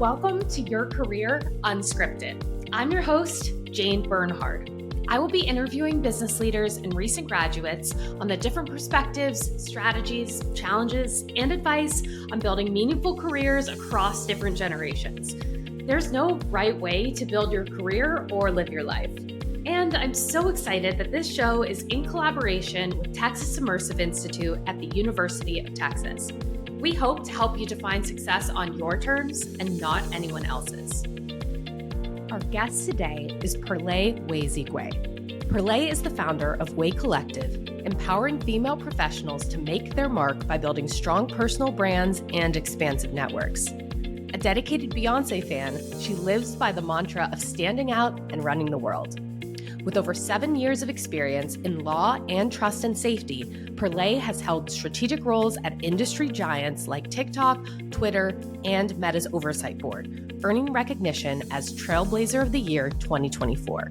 Welcome to Your Career Unscripted. I'm your host, Jane Bernhard. I will be interviewing business leaders and recent graduates on the different perspectives, strategies, challenges, and advice on building meaningful careers across different generations. There's no right way to build your career or live your life. And I'm so excited that this show is in collaboration with Texas Immersive Institute at the University of Texas. We hope to help you define success on your terms and not anyone else's. Our guest today is Pearlé Nwaezeigwe. Pearlé is the founder of Way Collective, empowering female professionals to make their mark by building strong personal brands and expansive networks. A dedicated Beyonce fan, she lives by the mantra of standing out and running the world. With over 7 years of experience in law and trust and safety, Pearlé has held strategic roles at industry giants like TikTok, Twitter, and Meta's Oversight Board, earning recognition as Trailblazer of the Year 2024.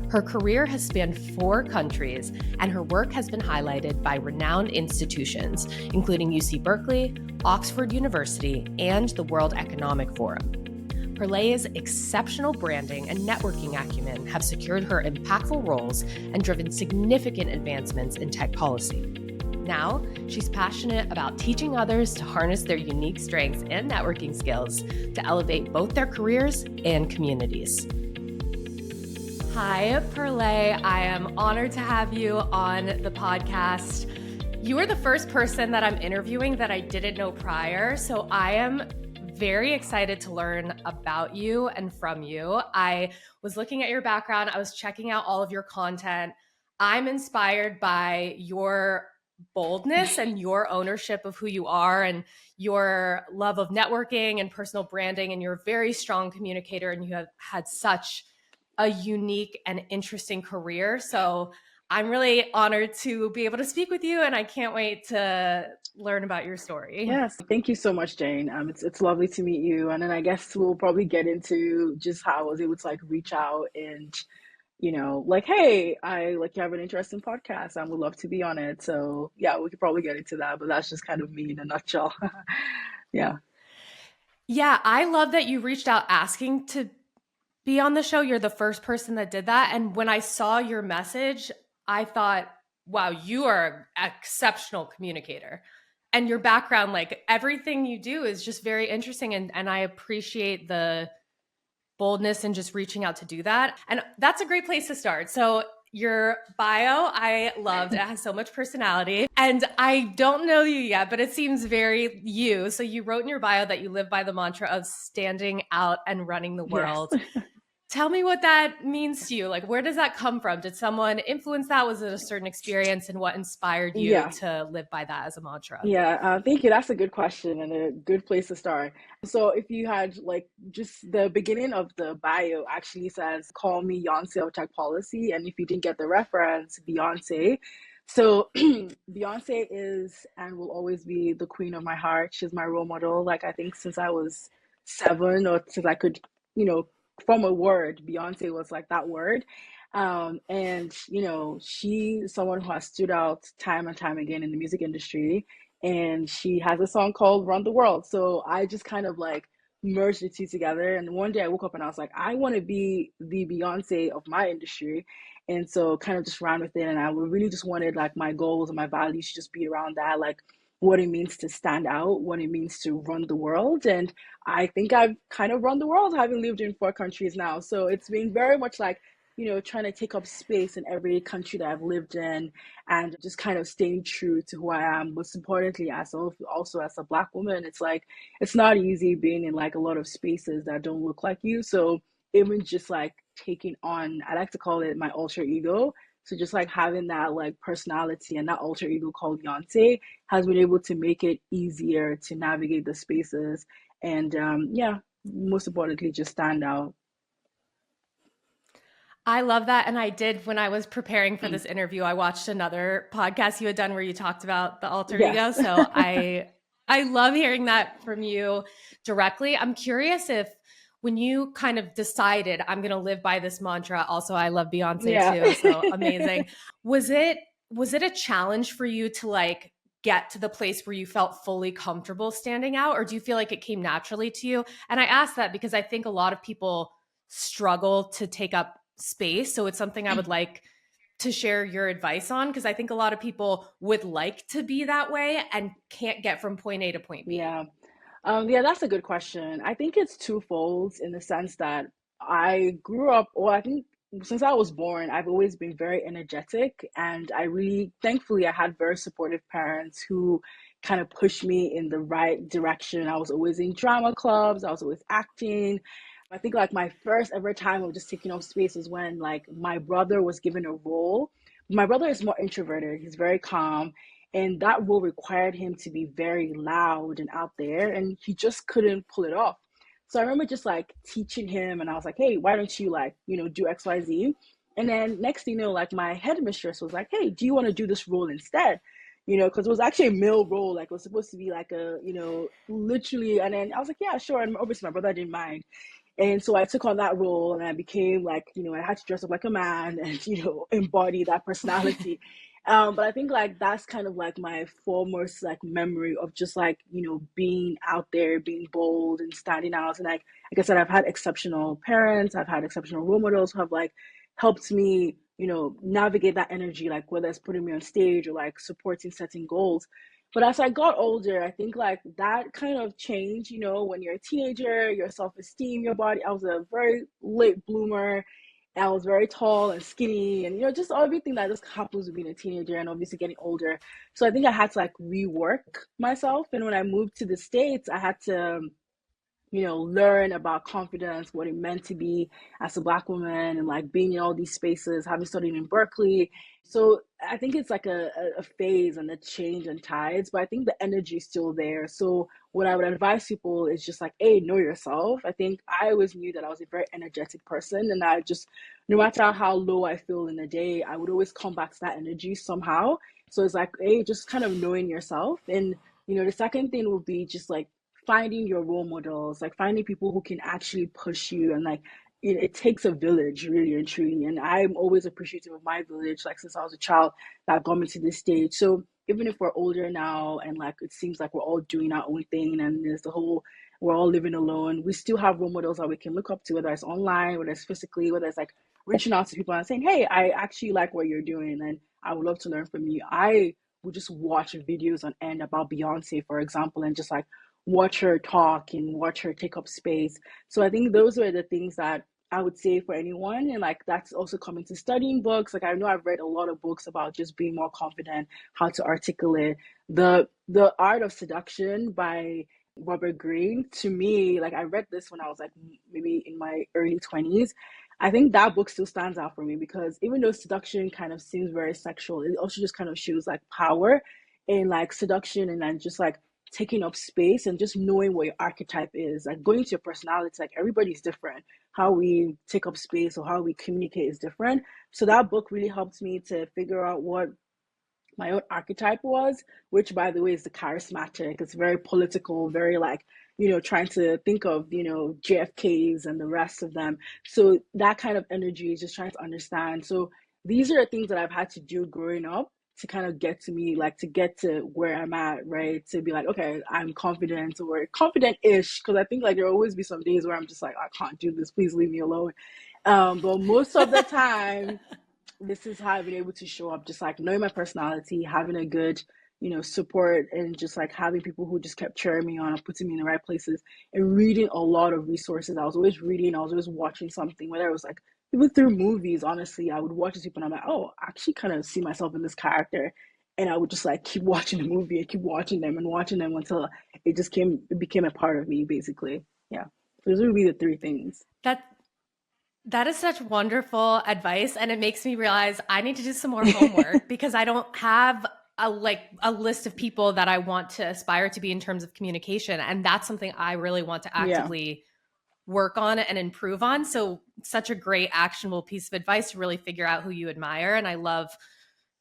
Her career has spanned 4 countries, and her work has been highlighted by renowned institutions, including UC Berkeley, Oxford University, and the World Economic Forum. Pearlé's exceptional branding and networking acumen have secured her impactful roles and driven significant advancements in tech policy. Now, she's passionate about teaching others to harness their unique strengths and networking skills to elevate both their careers and communities. Hi, Pearlé. I am honored to have you on the podcast. You are the first person that I'm interviewing that I didn't know prior, so I am very excited to learn about you and from you. I was looking at your background. I was checking out all of your content. I'm inspired by your boldness and your ownership of who you are and your love of networking and personal branding. And you're a very strong communicator and you have had such a unique and interesting career. So I'm really honored to be able to speak with you and I can't wait to learn about your story. Yes, thank you so much, Jane. It's lovely to meet you. And then I guess we'll probably get into just how I was able to reach out and, hey, you have an interesting podcast. I would love to be on it. So yeah, we could probably get into that, but that's just kind of me in a nutshell. Yeah. Yeah, I love that you reached out asking to be on the show. You're the first person that did that. And when I saw your message, I thought, wow, you are an exceptional communicator. And your background, everything you do is just very interesting. And I appreciate the boldness and just reaching out to do that. And that's a great place to start. So your bio, I loved. It has so much personality. And I don't know you yet, but it seems very you. So you wrote in your bio that you live by the mantra of standing out and running the world. Yes. Tell me what that means to you. Where does that come from? Did someone influence that? Was it a certain experience, and what inspired you to live by that as a mantra? Yeah, thank you. That's a good question and a good place to start. So if you had just the beginning of the bio actually says, call me Beyonce of tech policy. And if you didn't get the reference, Beyonce. So Beyonce is and will always be the queen of my heart. She's my role model. I think since I was 7 or since I could, from a word, Beyonce was that word. And she's someone who has stood out time and time again in the music industry. And she has a song called Run the World. So I just kind of merged the two together. And one day I woke up and I was like, I want to be the Beyonce of my industry. And so kind of just ran with it. And I really just wanted my goals and my values to just be around that, what it means to stand out, what it means to run the world. And I think I've kind of run the world, having lived in 4 countries now. So it's been very much trying to take up space in every country that I've lived in and just kind of staying true to who I am. Most importantly, also as a Black woman, it's not easy being in a lot of spaces that don't look like you. So even just taking on, I like to call it my alter ego. So just having that personality and that alter ego called Beyonce has been able to make it easier to navigate the spaces and most importantly, just stand out. I love that. And I did, when I was preparing for this interview, I watched another podcast you had done where you talked about the alter ego. So I love hearing that from you directly. I'm curious if when you kind of decided I'm going to live by this mantra, also I love Beyonce too, so amazing. Was it a challenge for you to get to the place where you felt fully comfortable standing out, or do you feel like it came naturally to you? And I ask that because I think a lot of people struggle to take up space. So it's something I would like to share your advice on, because I think a lot of people would like to be that way and can't get from point A to point B. Yeah. Yeah, that's a good question. I think it's twofold in the sense that I grew up, or I think since I was born, I've always been very energetic, and I really, thankfully, I had very supportive parents who kind of pushed me in the right direction. I was always in drama clubs, I was always acting. I think like my first ever time of just taking up space was when like my brother was given a role. My brother is more introverted, he's very calm, and that role required him to be very loud and out there, and he just couldn't pull it off. So I remember just like teaching him, and I was like, hey, why don't you like, do XYZ? And then next thing you know, like my headmistress was like, hey, do you want to do this role instead? Because it was actually a male role, like it was supposed to be like a, literally. And then I was like, yeah, sure. And obviously my brother didn't mind. And so I took on that role, and I became like, I had to dress up like a man and, embody that personality. But I think like that's kind of like my foremost like memory of just like, being out there, being bold and standing out. And like I said, I've had exceptional parents, I've had exceptional role models who have like helped me, navigate that energy, like whether it's putting me on stage or like supporting setting goals. But as I got older, I think like that kind of changed, when you're a teenager, your self-esteem, your body. I was a very late bloomer. I was very tall and skinny, and just everything that just happens with being a teenager and obviously getting older. So I think I had to like rework myself. And when I moved to the States, I had to learn about confidence, what it meant to be as a Black woman, and like being in all these spaces, having studied in Berkeley. So I think it's like a phase and a change and tides, but I think the energy is still there. So what I would advise people is just like, hey, know yourself. I think I always knew that I was a very energetic person, and I just, no matter how low I feel in the day, I would always come back to that energy somehow. So it's like, hey, just kind of knowing yourself. And, the second thing would be just like finding your role models, like finding people who can actually push you, and like it takes a village, really and truly. And I'm always appreciative of my village, like since I was a child, that got me to this stage. So even if we're older now and like it seems like we're all doing our own thing, and there's the whole we're all living alone, we still have role models that we can look up to, whether it's online, whether it's physically, whether it's like reaching out to people and saying, hey, I actually like what you're doing and I would love to learn from you. I would just watch videos on end about Beyonce, for example, and just like watch her talk and watch her take up space. So I think those are the things that I would say for anyone. And like that's also coming to studying books. Like I know I've read a lot of books about just being more confident, how to articulate. The Art of Seduction by Robert Greene, to me, like I read this when I was like maybe in my early 20s. I think that book still stands out for me because even though seduction kind of seems very sexual, it also just kind of shows like power in like seduction, and then just like taking up space and just knowing what your archetype is, like going to your personality. Like everybody's different, how we take up space or how we communicate is different. So that book really helped me to figure out what my own archetype was, which by the way is the charismatic. It's very political, very like, trying to think of, JFKs and the rest of them. So that kind of energy is just trying to understand. So these are the things that I've had to do growing up to kind of get to me, like to get to where I'm at, right? To be like, okay, I'm confident or confident-ish, because I think like there'll always be some days where I'm just like, I can't do this, please leave me alone. But most of the time, this is how I've been able to show up, just like knowing my personality, having a good, support, and just like having people who just kept cheering me on and putting me in the right places, and reading a lot of resources. I was always reading, I was always watching something, whether it was like even through movies, honestly, I would watch these people and I'm like, oh, I actually kind of see myself in this character. And I would just like keep watching the movie and keep watching them and watching them until it became a part of me, basically. Yeah. So those would be the three things. That is such wonderful advice, and it makes me realize I need to do some more homework because I don't have a list of people that I want to aspire to be in terms of communication, and that's something I really want to actively work on and improve on. So such a great actionable piece of advice to really figure out who you admire, and I love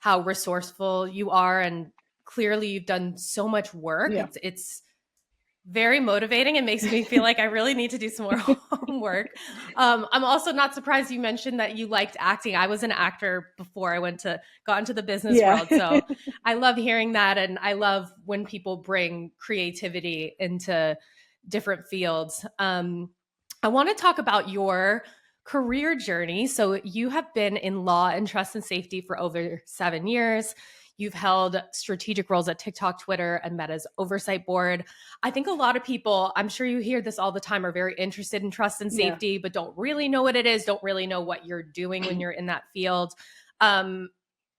how resourceful you are, and clearly you've done so much work. Yeah. It's very motivating. It makes me feel like I really need to do some more homework. I'm also not surprised you mentioned that you liked acting. I was an actor before I got into the business Yeah. world. So I love hearing that. And I love when people bring creativity into different fields. I want to talk about your career journey. So you have been in law and trust and safety for over 7 years. You've held strategic roles at TikTok, Twitter, and Meta's oversight board. I think a lot of people, I'm sure you hear this all the time, are very interested in trust and Yeah. safety, but don't really know what it is, don't really know what you're doing when you're in that field. Um,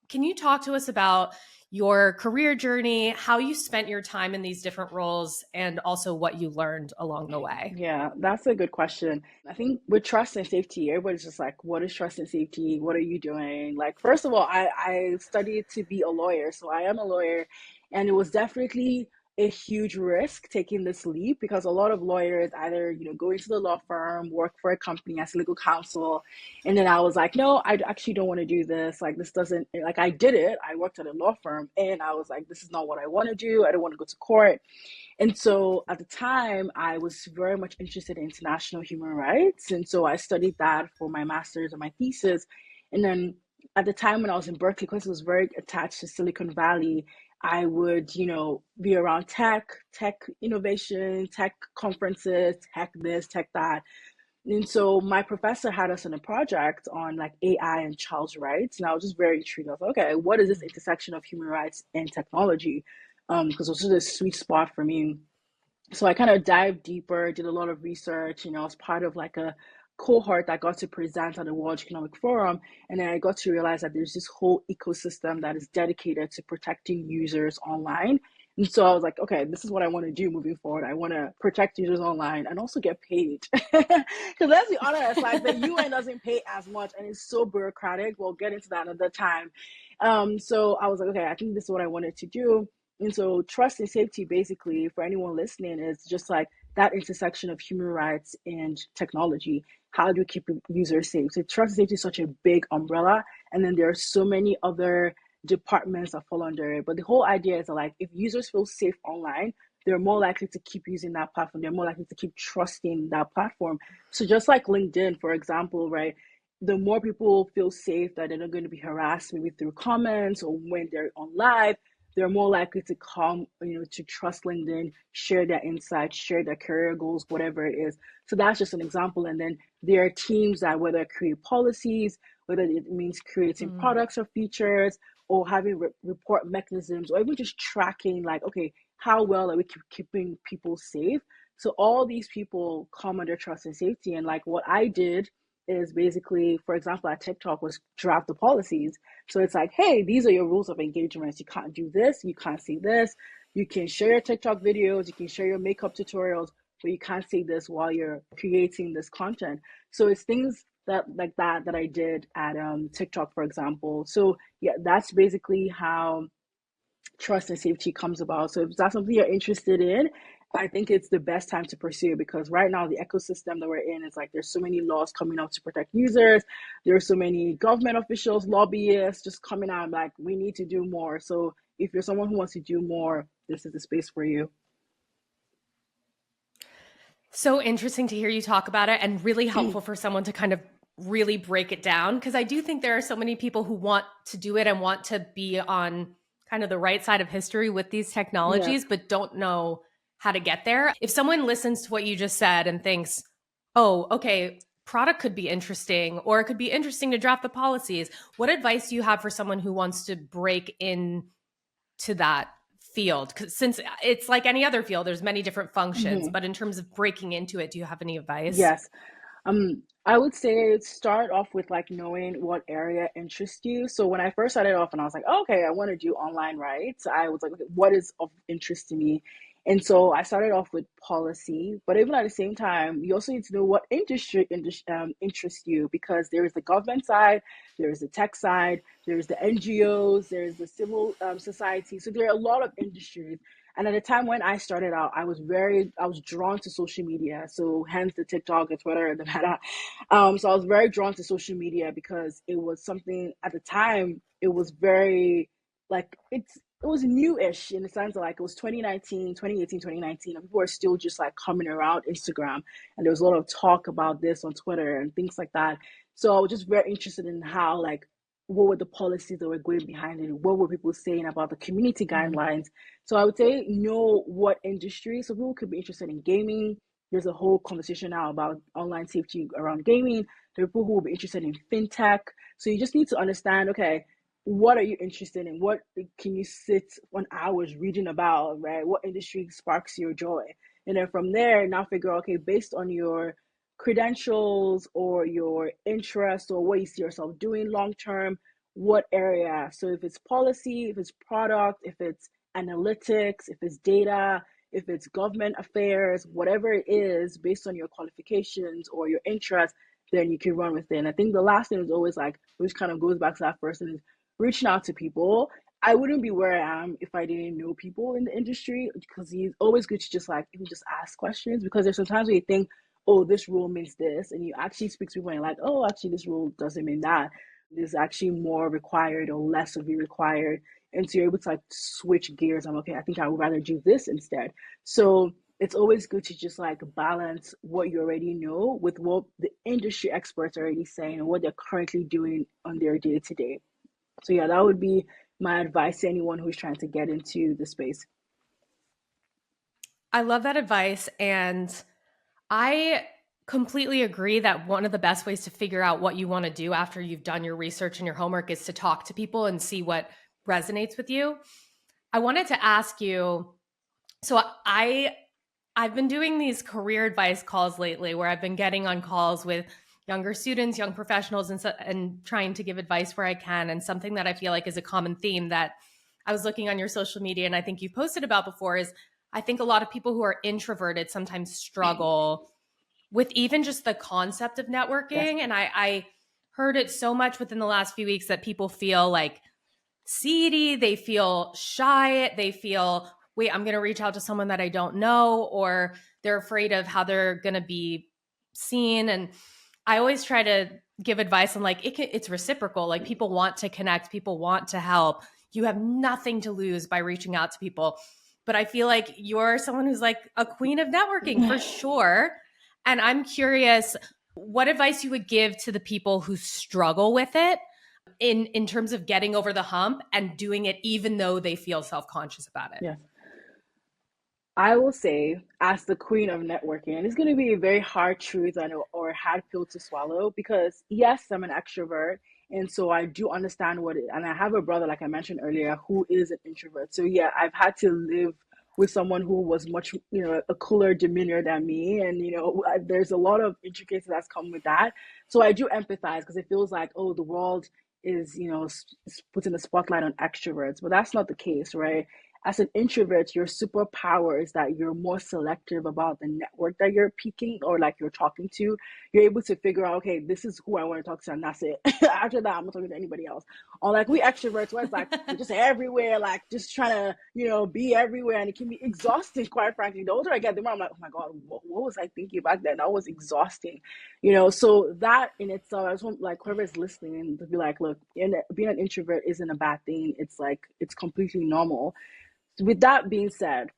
can you talk to us about your career journey, how you spent your time in these different roles, and also what you learned along the way? Yeah, that's a good question. I think with trust and safety, everybody's just like, what is trust and safety? What are you doing? Like, first of all, I studied to be a lawyer, so I am a lawyer, and it was definitely a huge risk taking this leap because a lot of lawyers either, go into the law firm, work for a company as legal counsel, and then I was like, no, I actually don't want to do this. Like, this doesn't, like, I did it. I worked at a law firm, and I was like, this is not what I want to do. I don't want to go to court. And so at the time, I was very much interested in international human rights. And so I studied that for my master's and my thesis. And then at the time when I was in Berkeley, because it was very attached to Silicon Valley, I would, be around tech innovation, tech conferences, tech this, tech that. And so my professor had us on a project on like AI and child's rights. And I was just very intrigued. I was like, okay, what is this intersection of human rights and technology? Because it was just a sweet spot for me. So I kind of dived deeper, did a lot of research. I was part of like a cohort that got to present at the World Economic Forum. And then I got to realize that there's this whole ecosystem that is dedicated to protecting users online. And so I was like, okay, this is what I want to do moving forward. I want to protect users online and also get paid. Because let's be honest, like the UN doesn't pay as much and it's so bureaucratic. We'll get into that another time. So I was like, okay, I think this is what I wanted to do. And so trust and safety, basically, for anyone listening, is just like that intersection of human rights and technology. How do you keep users safe? So trust and safety is such a big umbrella. And then there are so many other departments that fall under it. But the whole idea is that, like, if users feel safe online, they're more likely to keep using that platform. They're more likely to keep trusting that platform. So just like LinkedIn, for example, right? The more people feel safe that they're not going to be harassed maybe through comments or when they're on live, they're more likely to come, to trust LinkedIn, share their insights, share their career goals, whatever it is. So that's just an example. And then there are teams that whether create policies, whether it means creating products or features, or having report mechanisms, or even just tracking, like, okay, how well are we keeping people safe? So all these people come under trust and safety. And like what I did is basically, for example, at TikTok was draft the policies. So it's like, hey, these are your rules of engagement. You can't do this. You can't say this. You can share your TikTok videos. You can share your makeup tutorials, but you can't say this while you're creating this content. So it's things that like that I did at TikTok, for example. So yeah, that's basically how trust and safety comes about. So if that's something you're interested in, I think it's the best time to pursue, because right now the ecosystem that we're in is like there's so many laws coming out to protect users. There's so many government officials, lobbyists just coming out like we need to do more. So if you're someone who wants to do more, this is the space for you. So interesting to hear you talk about it, and really helpful for someone to kind of really break it down, because I do think there are so many people who want to do it and want to be on kind of the right side of history with these Yeah. technologies, but don't know how to get there. If someone listens to what you just said and thinks, oh, okay, product could be interesting, or it could be interesting to draft the policies, what advice do you have for someone who wants to break into that field? Because since it's like any other field, there's many different functions, Mhm. but in terms of breaking into it, do you have any advice? Yes. I would say start off with like knowing what area interests you. So when I first started off and I was like, oh, okay, I want to do online rights, I was like, okay, what is of interest to me? And so I started off with policy, but even at the same time, you also need to know what interests you, because there is the government side, there is the tech side, there's the NGOs, there's the civil society. So there are a lot of industries. And at the time when I started out, I was drawn to social media. So hence the TikTok, the Twitter, the Meta. So I was very drawn to social media because it was something at the time, it was very like it was new-ish in the sense of like it was 2019, 2018, 2019, and people were still just like coming around Instagram, and there was a lot of talk about this on Twitter and things like that. So I was just very interested in how like what were the policies that were going behind it, what were people saying about the community guidelines. So I would say know what industry. So people could be interested in gaming. There's a whole conversation now about online safety around gaming. There are people who will be interested in fintech. So you just need to understand, okay, what are you interested in? What can you sit on hours reading about, right? What industry sparks your joy? And then from there, now figure out, okay, based on your credentials or your interest or what you see yourself doing long term, what area? So if it's policy, if it's product, if it's analytics, if it's data, if it's government affairs, whatever it is, based on your qualifications or your interest, then you can run with it. And I think the last thing is always like, which kind of goes back to that first, is reaching out to people. I wouldn't be where I am if I didn't know people in the industry, because it's always good to just like even just ask questions, because there's sometimes where you think, oh, this rule means this, and you actually speak to people and you're like, oh, actually this rule doesn't mean that. There's actually more required or less of you required. And so you're able to like switch gears. I'm okay, I think I would rather do this instead. So it's always good to just like balance what you already know with what the industry experts are already saying and what they're currently doing on their day to day. So yeah, that would be my advice to anyone who's trying to get into the space. I love that advice. And I completely agree that one of the best ways to figure out what you want to do after you've done your research and your homework is to talk to people and see what resonates with you. I wanted to ask you, so I've been doing these career advice calls lately where I've been getting on calls with younger students, young professionals, and trying to give advice where I can. And something that I feel like is a common theme that I was looking on your social media and I think you've posted about before is I think a lot of people who are introverted sometimes struggle with even just the concept of networking. Yes. And I heard it so much within the last few weeks that people feel like seedy, they feel shy, they feel, wait, I'm going to reach out to someone that I don't know, or they're afraid of how they're going to be seen. And I always try to give advice on like, it's reciprocal. Like people want to connect, people want to help. You have nothing to lose by reaching out to people. But I feel like you're someone who's like a queen of networking for sure. And I'm curious what advice you would give to the people who struggle with it in terms of getting over the hump and doing it even though they feel self-conscious about it. Yes. I will say, as the queen of networking, and it's going to be a very hard truth or hard pill to swallow, because yes, I'm an extrovert. And so I do understand and I have a brother, like I mentioned earlier, who is an introvert. So yeah, I've had to live with someone who was much, a cooler demeanor than me. And, there's a lot of intricacies that's come with that. So I do empathize, because it feels like, oh, the world is, putting the spotlight on extroverts, but that's not the case, right? As an introvert, your superpower is that you're more selective about the network that you're peaking or like you're talking to. You're able to figure out, okay, this is who I want to talk to, and that's it. After that, I'm not talking to anybody else. Or like we extroverts, where it's like we're just everywhere, like just trying to, be everywhere, and it can be exhausting, quite frankly. The older I get, the more I'm like, oh my God, what was I thinking back then? That was exhausting, So that in itself, I just want like whoever's listening to be like, look, being an introvert isn't a bad thing. It's like it's completely normal. With that being said,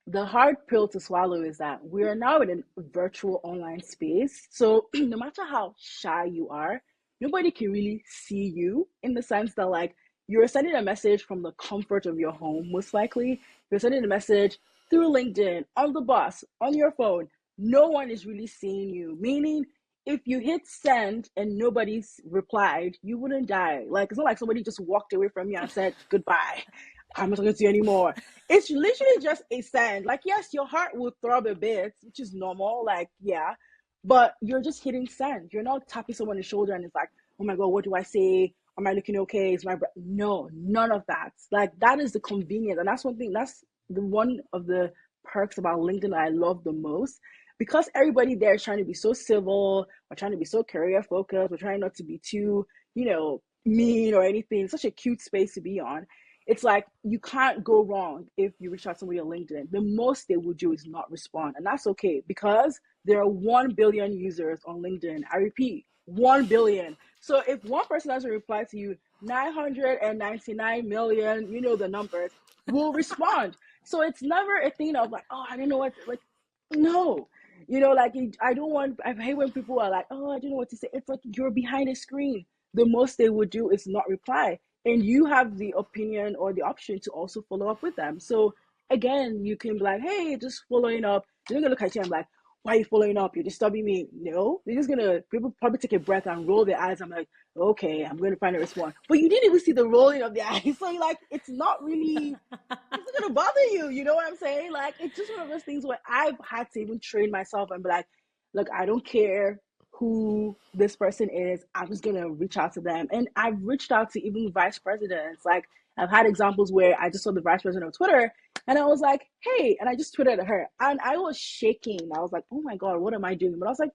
the hard pill to swallow is that we are now in a virtual online space. So no matter how shy you are, nobody can really see you, in the sense that like you're sending a message from the comfort of your home, most likely. You're sending a message through LinkedIn, on the bus, on your phone. No one is really seeing you, meaning if you hit send and nobody's replied, you wouldn't die. Like, it's not like somebody just walked away from you and said goodbye, I'm not talking to you anymore. It's literally just a send. Like, yes, your heart will throb a bit, which is normal. Like, yeah, but you're just hitting send. You're not tapping someone on the shoulder and it's like, oh my God, what do I say? Am I looking okay? Is my no, none of that. Like, that is the convenience, and that's one thing. That's the one of the perks about LinkedIn that I love the most, because everybody there is trying to be so civil. We're trying to be so career focused. We're trying not to be too, mean or anything. It's such a cute space to be on. It's like you can't go wrong if you reach out to somebody on LinkedIn. The most they will do is not respond. And that's okay, because there are 1 billion users on LinkedIn. I repeat, 1 billion. So if one person doesn't reply to you, 999 million, you know the numbers, will respond. So it's never a thing of like, oh, I don't know what, like, no. Like, I don't want, I hate when people are like, oh, I don't know what to say. It's like you're behind a screen. The most they would do is not reply. And you have the opinion or the option to also follow up with them. So again, you can be like, hey, just following up. They're gonna look at you and be like, why are you following up? You're disturbing me. No, they're just gonna, people probably take a breath and roll their eyes. I'm like, okay, I'm gonna find a response. But you didn't even see the rolling of the eyes. So you're like, it's not really, it's not gonna bother you. You know what I'm saying? Like, it's just one of those things where I've had to even train myself and be like, look, I don't care who this person is. I'm just gonna reach out to them. And I've reached out to even vice presidents. Like, I've had examples where I just saw the vice president of Twitter and I was like, hey, and I just tweeted at her and I was shaking. I was like, oh my God, what am I doing? But I was like,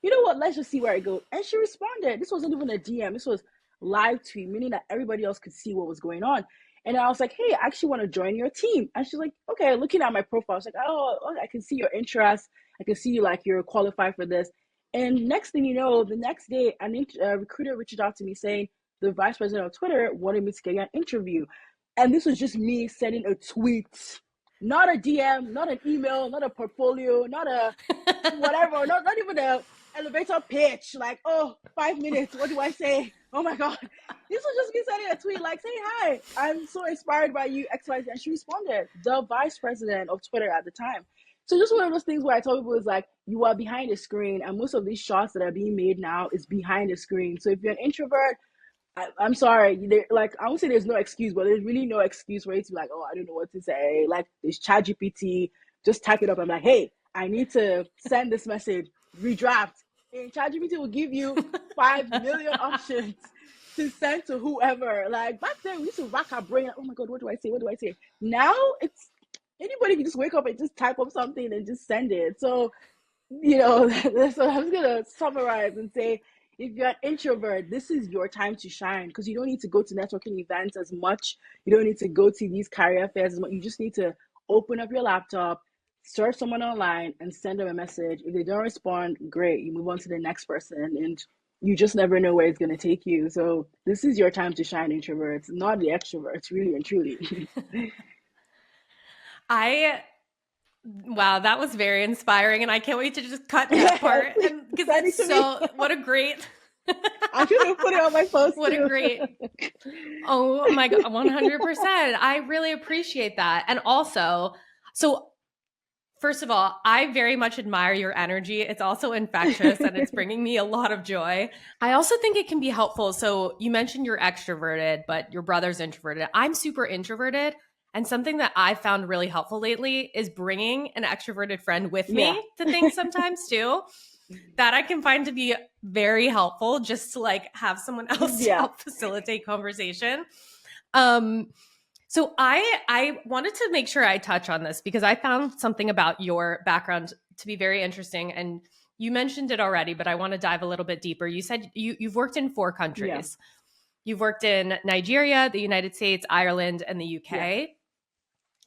you know what? Let's just see where it goes. And she responded. This wasn't even a DM. This was live tweet, meaning that everybody else could see what was going on. And I was like, hey, I actually want to join your team. And she's like, okay, looking at my profile, I was like, oh, I can see your interest. I can see like you're qualified for this. And next thing you know, the next day, a recruiter reached out to me saying the vice president of Twitter wanted me to get an interview. And this was just me sending a tweet, not a DM, not an email, not a portfolio, not a whatever, not even a elevator pitch, like, oh, 5 minutes, what do I say? Oh my God. This was just me sending a tweet like, say hi, I'm so inspired by you, XYZ. And she responded, the vice president of Twitter at the time. So just one of those things where I told people is like, you are behind the screen, and most of these shots that are being made now is behind the screen. So if you're an introvert, I'm sorry, like, I won't say there's no excuse, but there's really no excuse for you to be like, oh, I don't know what to say. Like, there's ChatGPT, just type it up. I'm like, hey, I need to send this message, redraft. And ChatGPT will give you 5 million options to send to whoever. Like, back then, we used to rack our brain. Oh my God, what do I say? What do I say? Now, it's anybody can just wake up and just type up something and just send it. So, so I was going to summarize and say, if you're an introvert, this is your time to shine, because you don't need to go to networking events as much. You don't need to go to these career fairs as much. You just need to open up your laptop, search someone online, and send them a message. If they don't respond, great. You move on to the next person, and you just never know where it's going to take you. So this is your time to shine, introverts, not the extroverts, really and truly. Wow, that was very inspiring, and I can't wait to just cut that part. Because it's so, what a great. I should have put it on my post. What a great. Oh my God, 100%. I really appreciate that. And also, so first of all, I very much admire your energy. It's also infectious and it's bringing me a lot of joy. I also think it can be helpful. So you mentioned you're extroverted, but your brother's introverted. I'm super introverted. And something that I found really helpful lately is bringing an extroverted friend with me to things sometimes too, that I can find to be very helpful, just to like have someone else to help facilitate conversation. So I wanted to make sure I touch on this because I found something about your background to be very interesting. And you mentioned it already, but I want to dive a little bit deeper. You said you've worked in 4 countries. Yeah. You've worked in Nigeria, the United States, Ireland, and the UK. Yeah.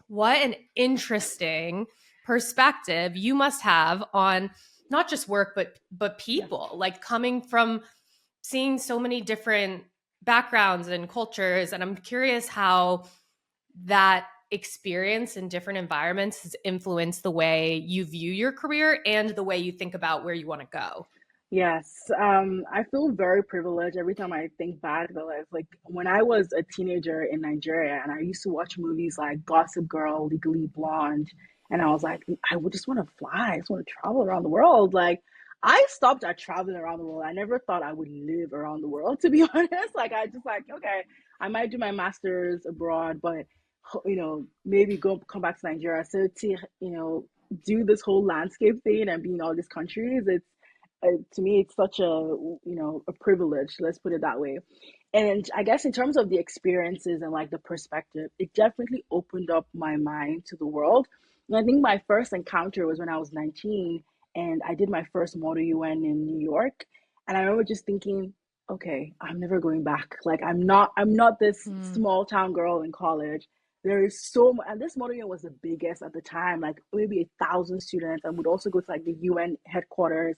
What an interesting perspective you must have on not just work, but people, like coming from seeing so many different backgrounds and cultures. And I'm curious how that experience in different environments has influenced the way you view your career and the way you think about where you want to go. Yes, I feel very privileged every time I think back though. Like when I was a teenager in Nigeria and I used to watch movies like Gossip Girl, Legally Blonde, and I was like, I would just want to fly. I just want to travel around the world. Like I stopped at traveling around the world. I never thought I would live around the world, to be honest. Like I just like, okay, I might do my master's abroad, but maybe come back to Nigeria. So to, do this whole landscape thing and be in all these countries, to me, it's such a privilege, let's put it that way. And I guess in terms of the experiences and like the perspective, it definitely opened up my mind to the world. And I think my first encounter was when I was 19 and I did my first Model UN in New York. And I remember just thinking, okay, I'm never going back. Like I'm not this small town girl in college. There is so much, and this Model UN was the biggest at the time, like maybe 1,000 students, and would also go to like the UN headquarters.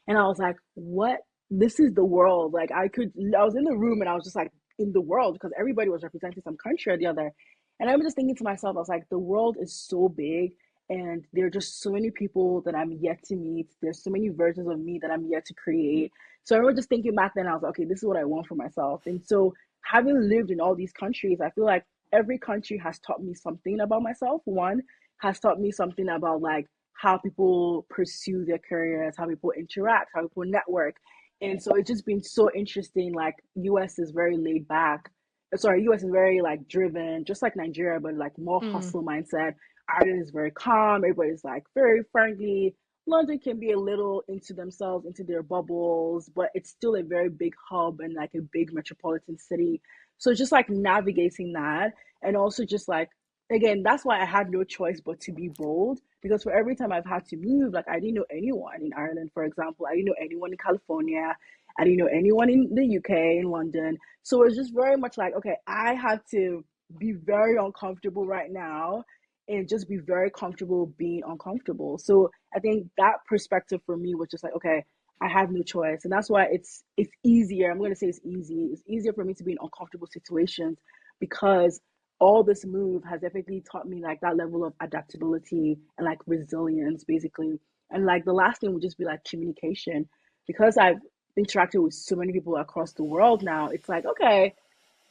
And I was like, what? This is the world. Like I was in the room and I was just like in the world, because everybody was representing some country or the other. And I'm just thinking to myself, I was like, the world is so big, and there are just so many people that I'm yet to meet. There's so many versions of me that I'm yet to create. So I remember just thinking back then, I was like, okay, this is what I want for myself. And so having lived in all these countries, I feel like every country has taught me something about myself. One has taught me something about like how people pursue their careers, how people interact, how people network. And so it's just been so interesting. Like US is very laid back. Sorry, US is very like driven, just like Nigeria, but like more Mm. hustle mindset. Ireland is very calm. Everybody's like very friendly. London can be a little into themselves, into their bubbles, but it's still a very big hub and like a big metropolitan city. So just like navigating that, and also just like, again, that's why I had no choice but to be bold, because for every time I've had to move, like I didn't know anyone in Ireland, for example. I didn't know anyone in California. I didn't know anyone in the UK, in London. So it's just very much like, okay, I have to be very uncomfortable right now and just be very comfortable being uncomfortable. So I think that perspective for me was just like, okay, I have no choice. And that's why it's easier. I'm gonna say it's easy. It's easier for me to be in uncomfortable situations because all this move has definitely taught me like that level of adaptability and like resilience basically. And like the last thing would just be like communication. Because I've interacted with so many people across the world now, it's like, okay,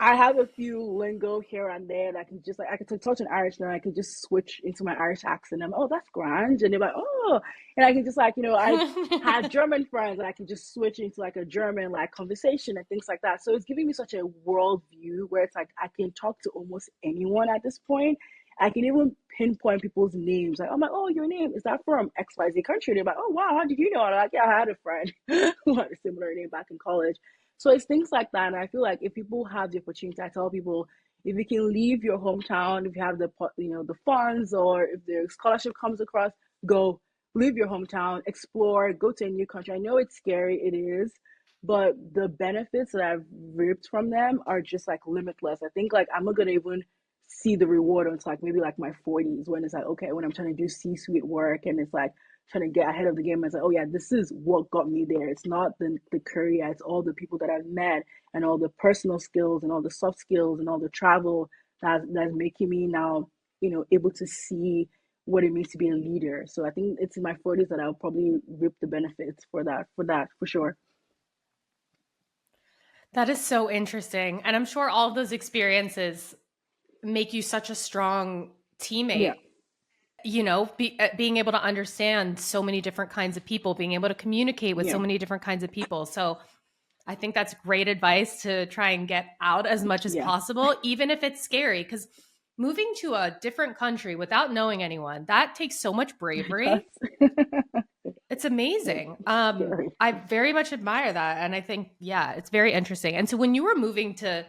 I have a few lingo here and there that I can just like I can talk in Irish and I can just switch into my Irish accent. I'm, oh, that's grand, and they're like, oh, and I can just like, I've had German friends and I can just switch into like a German like conversation and things like that. So it's giving me such a world view where it's like I can talk to almost anyone at this point. I can even pinpoint people's names. Like, I'm like, oh, your name is that from XYZ country? And they're like, oh wow, how did you know? And I'm like, yeah, I had a friend who had a similar name back in college. So it's things like that. And I feel like if people have the opportunity, I tell people, if you can leave your hometown, if you have the funds, or if the scholarship comes across, go leave your hometown, explore, go to a new country. I know it's scary, it is, but the benefits that I've reaped from them are just like limitless. I think like I'm not gonna even see the reward until like maybe like my 40s, when it's like, okay, when I'm trying to do C-suite work and it's like trying to get ahead of the game. And say, oh yeah, this is what got me there. It's not the career, it's all the people that I've met and all the personal skills and all the soft skills and all the travel that's making me now, able to see what it means to be a leader. So I think it's in my 40s that I'll probably reap the benefits for sure. That is so interesting. And I'm sure all of those experiences make you such a strong Yeah. teammate. Being able to understand so many different kinds of people, being able to communicate with so Yeah. many different kinds of people. So I think that's great advice to try and get out as much as Yeah. possible, even if it's scary. Because moving to a different country without knowing anyone, that takes so much It does. bravery. It's amazing. It's scary. I very much admire that. And I think, yeah, it's very interesting. And so when you were moving to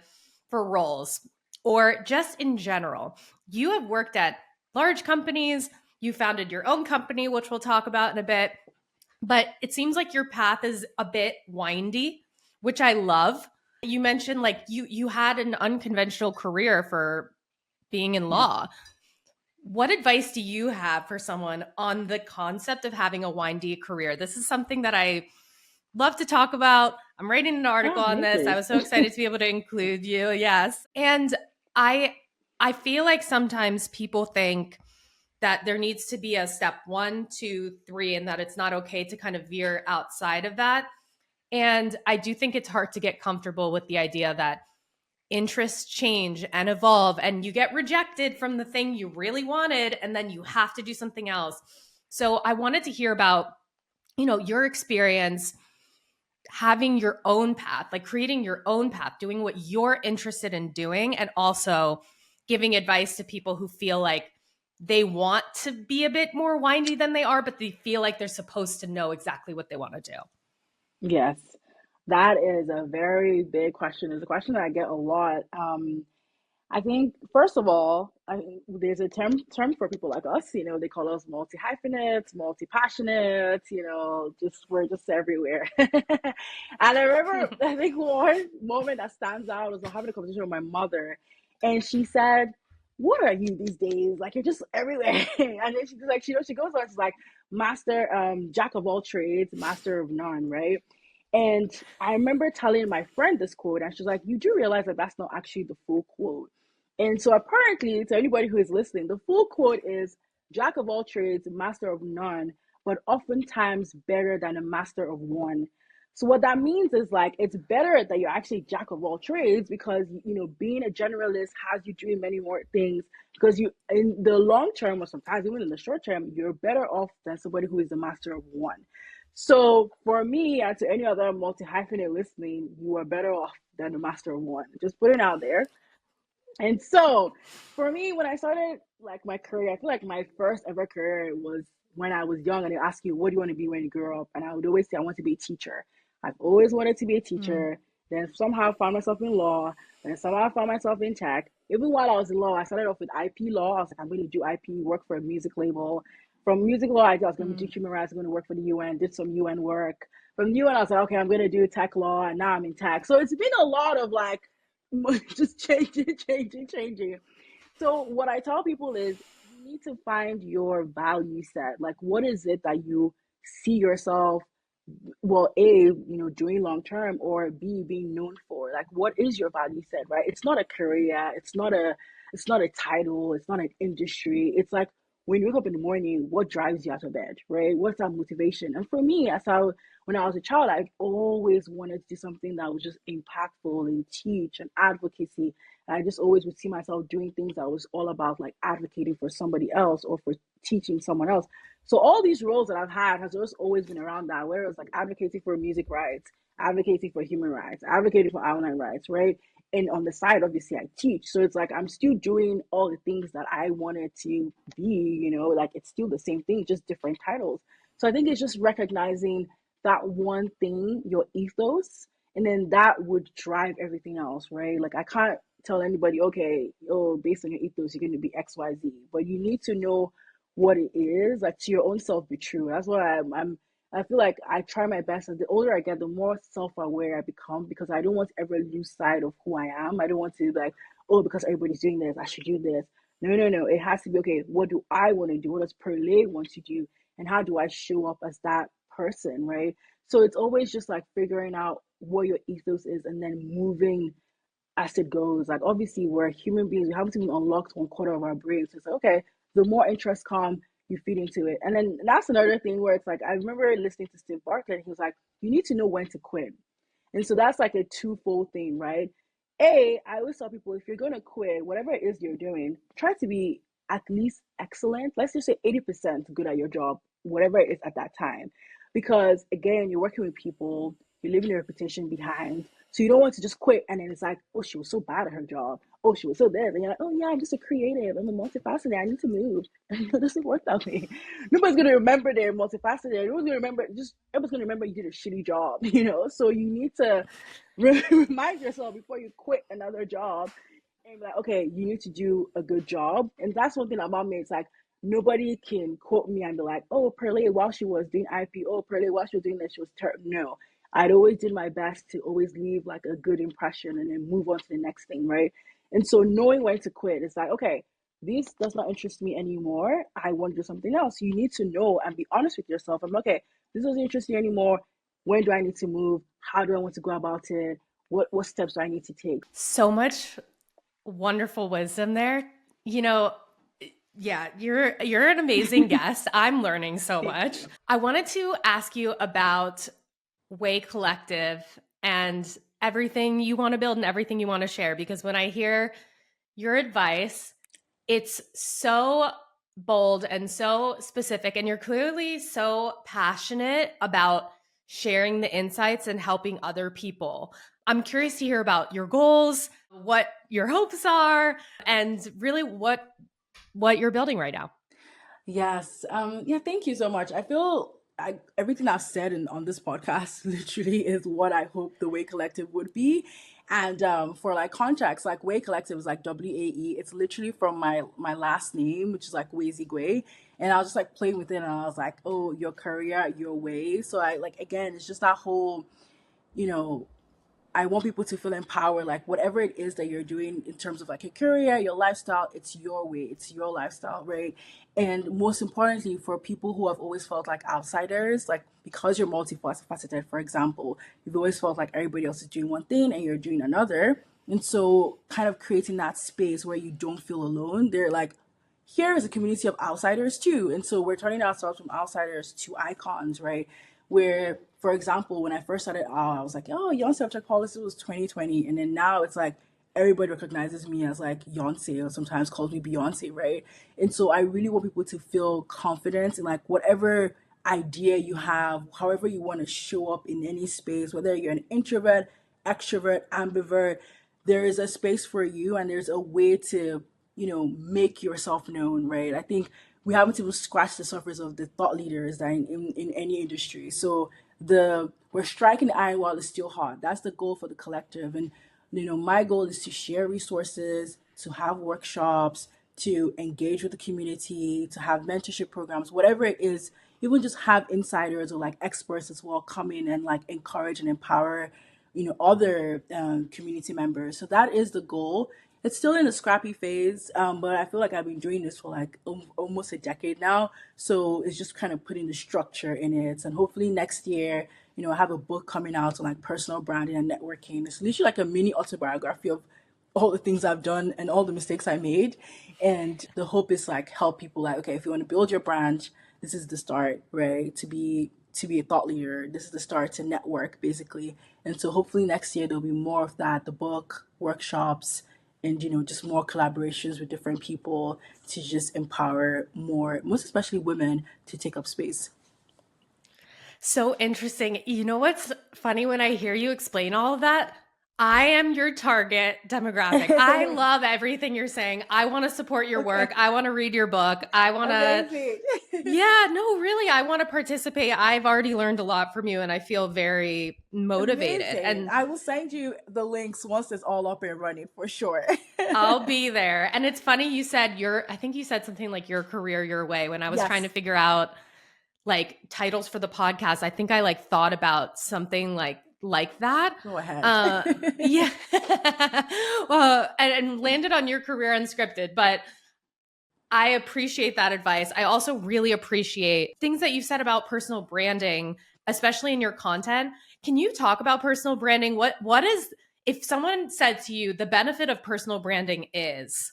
for roles or just in general, you have worked at large companies, you founded your own company, which we'll talk about in a bit. But it seems like your path is a bit windy, which I love. You mentioned like you had an unconventional career for being in Yeah. law. What advice do you have for someone on the concept of having a windy career? This is something that I love to talk about. I'm writing an Oh, article on this. I amazing. was so excited to be able to include you. Yes. And I I feel like sometimes people think that there needs to be a step 1, 2, 3, and that it's not okay to kind of veer outside of that. And I do think it's hard to get comfortable with the idea that interests change and evolve and you get rejected from the thing you really wanted and then you have to do something else. So I wanted to hear about, your experience having your own path, like creating your own path, doing what you're interested in doing, and also giving advice to people who feel like they want to be a bit more windy than they are, but they feel like they're supposed to know exactly what they want to do. Yes, that is a very big question. It's a question that I get a lot. I think first of all, there's a term for people like us. They call us multi hyphenates, multi passionates. Just we're just everywhere. And I remember, I think one moment that stands out was having a conversation with my mother, and she said, "What are you these days? Like you're just everywhere." And then she's like, she goes on, she's like, master, jack of all trades, master of none, right? And I remember telling my friend this quote, and she's like, "You do realize that that's not actually the full quote." And so, apparently, to anybody who is listening, the full quote is Jack of all trades, master of none, but oftentimes better than a master of one. So, what that means is like it's better that you're actually Jack of all trades because, being a generalist has you doing many more things because in the long term, or sometimes even in the short term, you're better off than somebody who is the master of one. So for me and to any other multi hyphenate listening, you are better off than the master of one. Just putting it out there. And so for me, when I started like my career, I feel like my first ever career was when I was young and they ask you, what do you want to be when you grow up? And I would always say, I want to be a teacher. I've always wanted to be a Mm, teacher. Then somehow found myself in law. Then somehow found myself in tech. Even while I was in law, I started off with IP law. I was like, I'm going to do IP, work for a music label. From music law, I was going to do mm. human rights. I'm going to work for the UN, did some UN work. From UN, I was like, okay, I'm going to do tech law. And now I'm in tech. So it's been a lot of like, just changing. So what I tell people is you need to find your value set. Like what is it that you see yourself well, doing long term, or B, being known for? Like what is your value set, right? It's not a career, it's not a title, it's not an industry. It's like when you wake up in the morning, what drives you out of bed, right? What's that motivation? And for me, when I was a child, I've always wanted to do something that was just impactful and teach and advocacy. And I just always would see myself doing things that was all about like advocating for somebody else or for teaching someone else. So all these roles that I've had has just always been around that, where it was like advocating for music rights, advocating for human rights, advocating for online rights, right? And on the side, obviously, I teach. So it's like I'm still doing all the things that I wanted to be, like it's still the same thing, just different titles. So I think it's just recognizing that one thing, your ethos, and then that would drive everything else, right? Like I can't tell anybody, okay, oh, based on your ethos, you're going to be XYZ, but you need to know what it is, like to your own self be true. That's why I feel like I try my best, and the older I get, the more self-aware I become, because I don't want to ever lose sight of who I am. I don't want to be like, oh, because everybody's doing this, I should do this. No, no, no. It has to be, okay, what do I want to do? What does Pearlé want to do? And how do I show up as that person, right? So it's always just like figuring out what your ethos is and then moving as it goes. Like obviously we're human beings, we haven't even unlocked one quarter of our brains. So it's like, okay, the more interest come, you feed into it. And then that's another thing where it's like I remember listening to Steve Bartlett, and he was like, you need to know when to quit. And so that's like a twofold thing, right? I always tell people if you're gonna quit, whatever it is you're doing, try to be at least excellent. Let's just say 80% good at your job, whatever it is at that time. Because again, you're working with people, you're leaving your reputation behind. So you don't want to just quit and then it's like, oh, she was so bad at her job. Oh, she was so this. And you're like, oh yeah, I'm just a creative. I'm a multifaceted. I need to move. And it doesn't work that way. Nobody's gonna remember they're multifaceted. Everyone's gonna remember you did a shitty job, So you need to remind yourself before you quit another job and be like, okay, you need to do a good job. And that's one thing about me. It's like nobody can quote me and be like, oh, Pearlé, while she was doing IP, oh, Pearlé, while she was doing this, she was terrible. No, I'd always did my best to always leave like a good impression and then move on to the next thing, right? And so knowing when to quit, it's like, okay, this does not interest me anymore. I want to do something else. You need to know and be honest with yourself. I'm okay, this doesn't interest me anymore. When do I need to move? How do I want to go about it? What steps do I need to take? So much wonderful wisdom there. You know, yeah, you're an amazing guest. I'm learning so Thank much. you. I wanted to ask you about Way Collective and everything you want to build and everything you want to share, because when I hear your advice, it's so bold and so specific, and you're clearly so passionate about sharing the insights and helping other people. I'm curious to hear about your goals, what your hopes are, and really what you're building right now. Yes. Yeah, thank you so much. I feel everything I've said on this podcast literally is what I hope the Way Collective would be. And for like context, like Way Collective is like WAE. It's literally from my last name, which is like Nwaezeigwe. And I was just like playing with it and I was like, oh, your career, your way. So I like again, it's just that whole, you know, I want people to feel empowered, like whatever it is that you're doing in terms of like your career, your lifestyle, it's your way, it's your lifestyle, right? And most importantly, for people who have always felt like outsiders, like because you're multifaceted, for example, you've always felt like everybody else is doing one thing and you're doing another. And so kind of creating that space where you don't feel alone. They're like, here is a community of outsiders too. And so we're turning ourselves from outsiders to icons, right? Where, for example, when I first started out, I was like, oh, Beyonce of Tech Policy was 2020. And then now it's like everybody recognizes me as like Beyonce or sometimes calls me Beyonce, right? And so I really want people to feel confident in like whatever idea you have, however you want to show up in any space, whether you're an introvert, extrovert, ambivert, there is a space for you and there's a way to, make yourself known, right? I think we haven't even scratched the surface of the thought leaders that in any industry. So we're striking the iron while it's still hot. That's the goal for the collective. And my goal is to share resources, to have workshops, to engage with the community, to have mentorship programs, whatever it is, even just have insiders or like experts as well come in and like encourage and empower, other community members. So that is the goal. It's still in a scrappy phase, but I feel like I've been doing this for like almost a decade now. So it's just kind of putting the structure in it. And hopefully next year, I have a book coming out on like personal branding and networking. It's literally like a mini autobiography of all the things I've done and all the mistakes I made. And the hope is like help people like, okay, if you want to build your brand, this is the start, right? To be a thought leader. This is the start to network basically. And so hopefully next year there'll be more of that, the book, workshops, and just more collaborations with different people to just empower more, most especially women, to take up space. So interesting. You know what's funny when I hear you explain all of that? I am your target demographic. I love everything you're saying. I want to support your work. I want to read your book. I want to. Yeah, no, really. I want to participate. I've already learned a lot from you and I feel very motivated. Amazing. And I will send you the links once it's all up and running for sure. I'll be there. And it's funny you said I think you said something like your career, your way when I was trying to figure out like titles for the podcast. I think I like thought about something like that. Go ahead. Yeah. And landed on your career unscripted, but I appreciate that advice. I also really appreciate things that you said about personal branding, especially in your content. Can you talk about personal branding? What is, if someone said to you, the benefit of personal branding is,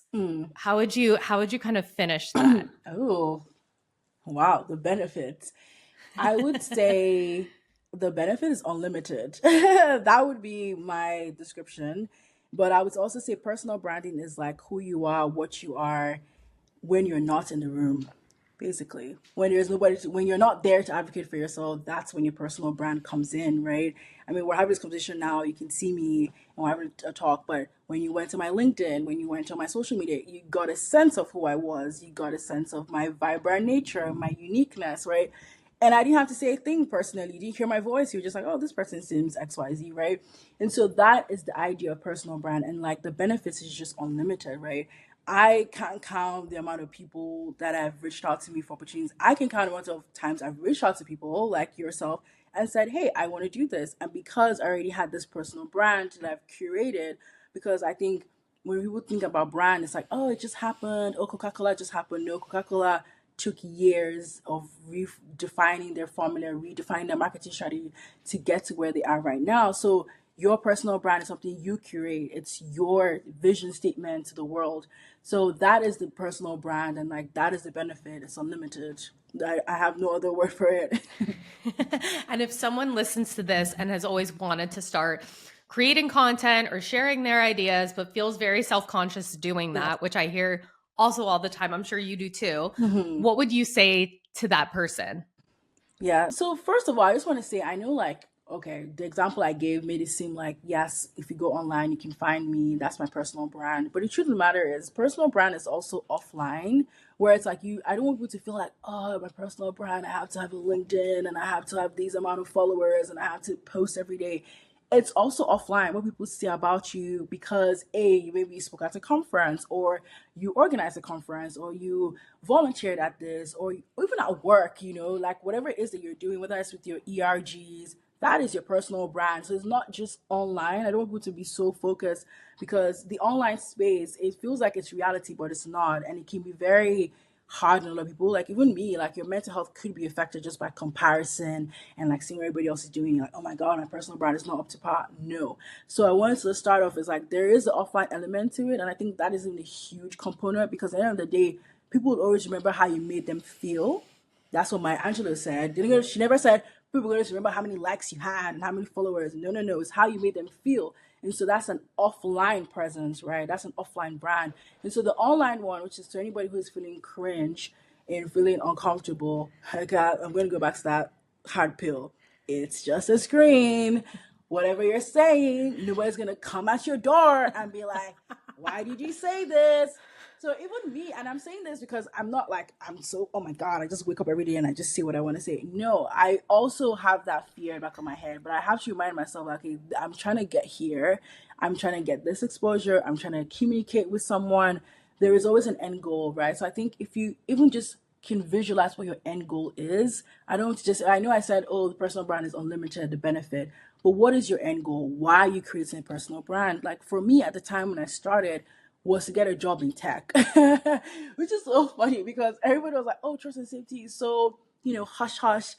how would you kind of finish that? Oh, wow. The benefits. I would say the benefit is unlimited. That would be my description. But I would also say personal branding is like who you are, what you are when you're not in the room, basically. When there's nobody, when you're not there to advocate for yourself, that's when your personal brand comes in, right? I mean, we're having this conversation now. You can see me and we're having a talk, but when you went to my LinkedIn, when you went to my social media, you got a sense of who I was. You got a sense of my vibrant nature, my uniqueness, right? And I didn't have to say a thing personally. You didn't hear my voice. You're just like, oh, this person seems XYZ, right? And so that is the idea of personal brand. And like the benefits is just unlimited, right? I can't count the amount of people that have reached out to me for opportunities. I can count the amount of times I've reached out to people like yourself and said, hey, I want to do this. And because I already had this personal brand that I've curated, because I think when people think about brand, it's like, oh, it just happened. Oh, Coca-Cola just happened. No, Coca-Cola took years of redefining their formula, redefining their marketing strategy to get to where they are right now. So your personal brand is something you curate. It's your vision statement to the world. So that is the personal brand, and like that is the benefit. It's unlimited. I have no other word for it. And if someone listens to this and has always wanted to start creating content or sharing their ideas, but feels very self-conscious doing that, which I hear also all the time, I'm sure you do too. What would you say to that person? Yeah. So first of all, I just want to say, I know like, okay, the example I gave made it seem like, yes, if you go online, you can find me. That's my personal brand. But the truth of the matter is personal brand is also offline, where it's like I don't want people to feel like, oh, my personal brand, I have to have a LinkedIn and I have to have these amount of followers and I have to post every day. It's also offline what people say about you because you maybe spoke at a conference or you organized a conference or you volunteered at this or even at work, like whatever it is that you're doing, whether it's with your ERGs, that is your personal brand. So it's not just online. I don't want people to be so focused, because the online space, it feels like it's reality, but it's not. And it can be very hard on a lot of people. Like even me, like your mental health could be affected just by comparison and like seeing what everybody else is doing. Like, oh my God, my personal brand is not up to par. No. So I wanted to start off as like there is an offline element to it. And I think that is a huge component, because at the end of the day, people will always remember how you made them feel. That's what Maya Angelou said. She never said people going to remember how many likes you had and how many followers. No, no, no. It's how you made them feel. And so that's an offline presence, right? That's an offline brand. And so the online one, which is to anybody who's feeling cringe and feeling uncomfortable, I'm going to go back to that hard pill. It's just a screen. Whatever you're saying, nobody's going to come at your door and be like, why did you say this? So even me, and I'm saying this because I'm not like, I'm so, oh my God, I just wake up every day and I just say what I want to say. No, I also have that fear in the back of my head, but I have to remind myself, like, okay, I'm trying to get here. I'm trying to get this exposure. I'm trying to communicate with someone. There is always an end goal, right? So I think if you even just can visualize what your end goal is, I know I said, oh, the personal brand is unlimited, the benefit, but what is your end goal? Why are you creating a personal brand? Like for me at the time when I started, was to get a job in tech, which is so funny because everybody was like, oh, trust and safety is so, hush hush.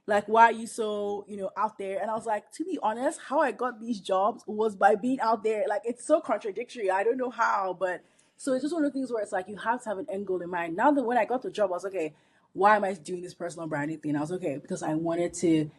Like, why are you so, out there? And I was like, to be honest, how I got these jobs was by being out there. Like, it's so contradictory. I don't know how, but so it's just one of the things where it's like, you have to have an end goal in mind. Now that when I got the job, I was like, okay, why am I doing this personal branding thing? I was okay, because I wanted to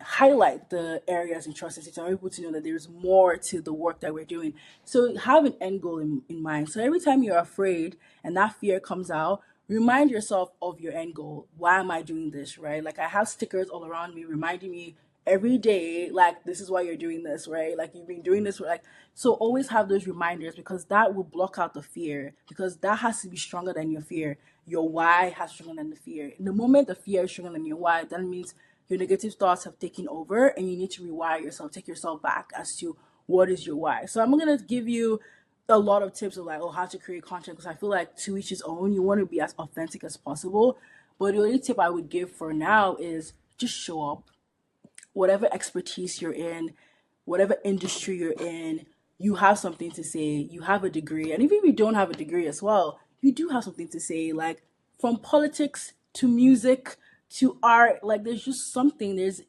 highlight the areas in trust and safety. I want people to know that there's more to the work that we're doing. So have an end goal in mind. So every time you're afraid and that fear comes out, remind yourself of your end goal. Why am I doing this, right? Like I have stickers all around me reminding me every day, like, this is why you're doing this, right? Like you've been doing this, like, so always have those reminders, because that will block out the fear, because that has to be stronger than your fear. Your why has stronger than the fear. In the moment the fear is stronger than your why, that means your negative thoughts have taken over and you need to rewire yourself, take yourself back as to what is your why. So I'm going to give you a lot of tips of like, how to create content, because I feel like to each his own. You want to be as authentic as possible. But the only tip I would give for now is just show up. Whatever expertise you're in, whatever industry you're in, you have something to say. You have a degree. And even if you don't have a degree as well, you do have something to say. Like from politics to music to art, like there's just something. There's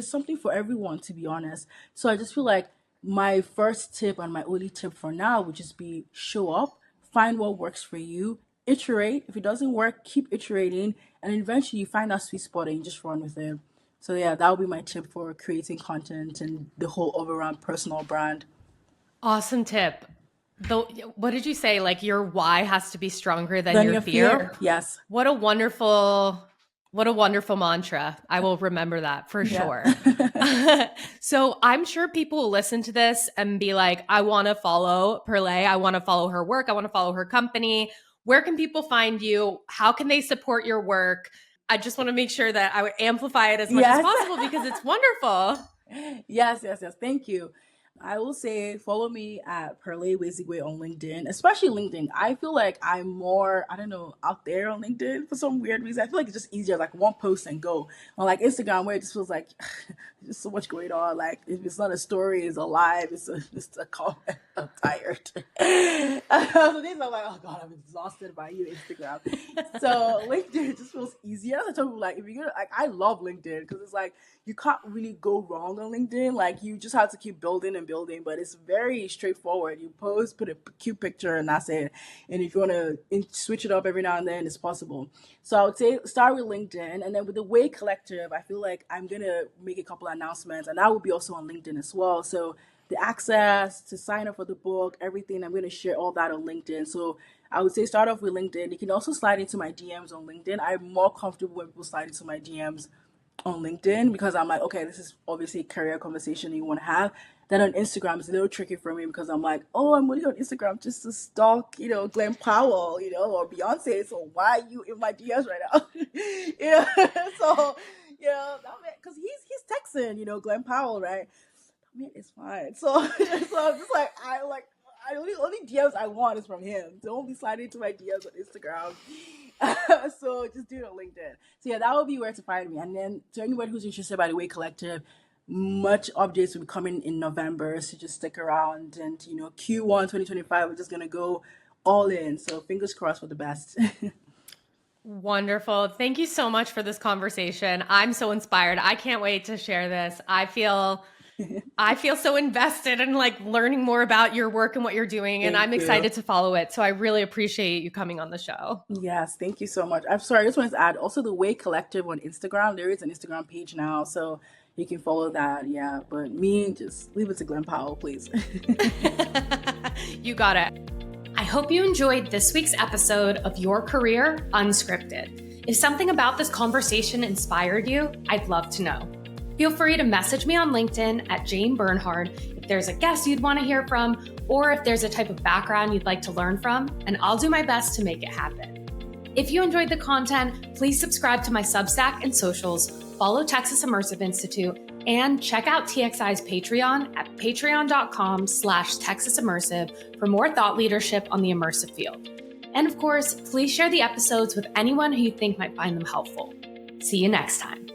something for everyone, to be honest. So I just feel like my first tip and my only tip for now would just be show up, find what works for you, iterate. If it doesn't work, keep iterating, and eventually you find that sweet spot and you just run with it. So yeah, that would be my tip for creating content and the whole overall personal brand. Awesome tip. What did you say? Like your why has to be stronger than Then your your fear? fear, yes. What a wonderful mantra. I will remember that for Yeah. sure. So I'm sure people will listen to this and be like, I want to follow Pearlé. I want to follow her work. I want to follow her company. Where can people find you? How can they support your work? I just want to make sure that I would amplify it as much as Yes. possible because it's wonderful. Yes. Thank you. I will say follow me at Pearlé Nwaezeigwe on LinkedIn, especially LinkedIn. I feel like I'm more, I don't know, out there on LinkedIn for some weird reason. I feel like it's just easier, like one post and go. On like Instagram, where it just feels like there's so much going on. Like if it's not a story, it's a live, it's a comment. I'm tired. So these are like, oh God, I'm exhausted by you, Instagram. So LinkedIn just feels easier. So I tell people, like, if you're gonna, like, I love LinkedIn because it's like you can't really go wrong on LinkedIn. Like you just have to keep building and building, but it's very straightforward. You post, put a cute picture, and that's it. And if you want to switch it up every now and then, it's possible. So I would say start with LinkedIn, and then with the Way Collective, I feel like I'm gonna make a couple of announcements, and that will be also on LinkedIn as well. So the access to sign up for the book, everything, I'm gonna share all that on LinkedIn. So I would say start off with LinkedIn. You can also slide into my DMs on LinkedIn. I'm more comfortable when people slide into my DMs on LinkedIn because I'm like, okay, this is obviously a career conversation you want to have. Then on Instagram, it's a little tricky for me because I'm like, oh, I'm only on Instagram just to stalk, Glenn Powell, or Beyonce. So why are you in my DMs right now? So, because he's texting, Glenn Powell, right? I mean, it's fine. So, so I'm just like, I only DMs I want is from him. Don't be sliding into my DMs on Instagram. So just do it on LinkedIn. So yeah, that will be where to find me. And then to anyone who's interested by the Way Collective, much updates will be coming in November. So just stick around. And Q1 2025, we're just gonna go all in. So fingers crossed for the best. Wonderful. Thank you so much for this conversation. I'm so inspired. I can't wait to share this. I feel so invested in like learning more about your work and what you're doing, and I'm excited to follow it. So I really appreciate you coming on the show. Yes, thank you so much. I'm sorry, I just wanted to add also the Way Collective on Instagram. There is an Instagram page now, so you can follow that. Yeah, but me, just leave it to Glenn Powell, please. You got it. I hope you enjoyed this week's episode of Your Career Unscripted. If something about this conversation inspired you, I'd love to know. Feel free to message me on LinkedIn at Jane Bernhard if there's a guest you'd want to hear from, or if there's a type of background you'd like to learn from, and I'll do my best to make it happen. If you enjoyed the content, please subscribe to my Substack and socials, follow Texas Immersive Institute, and check out TXI's Patreon at patreon.com/Texas Immersive for more thought leadership on the immersive field. And of course, please share the episodes with anyone who you think might find them helpful. See you next time.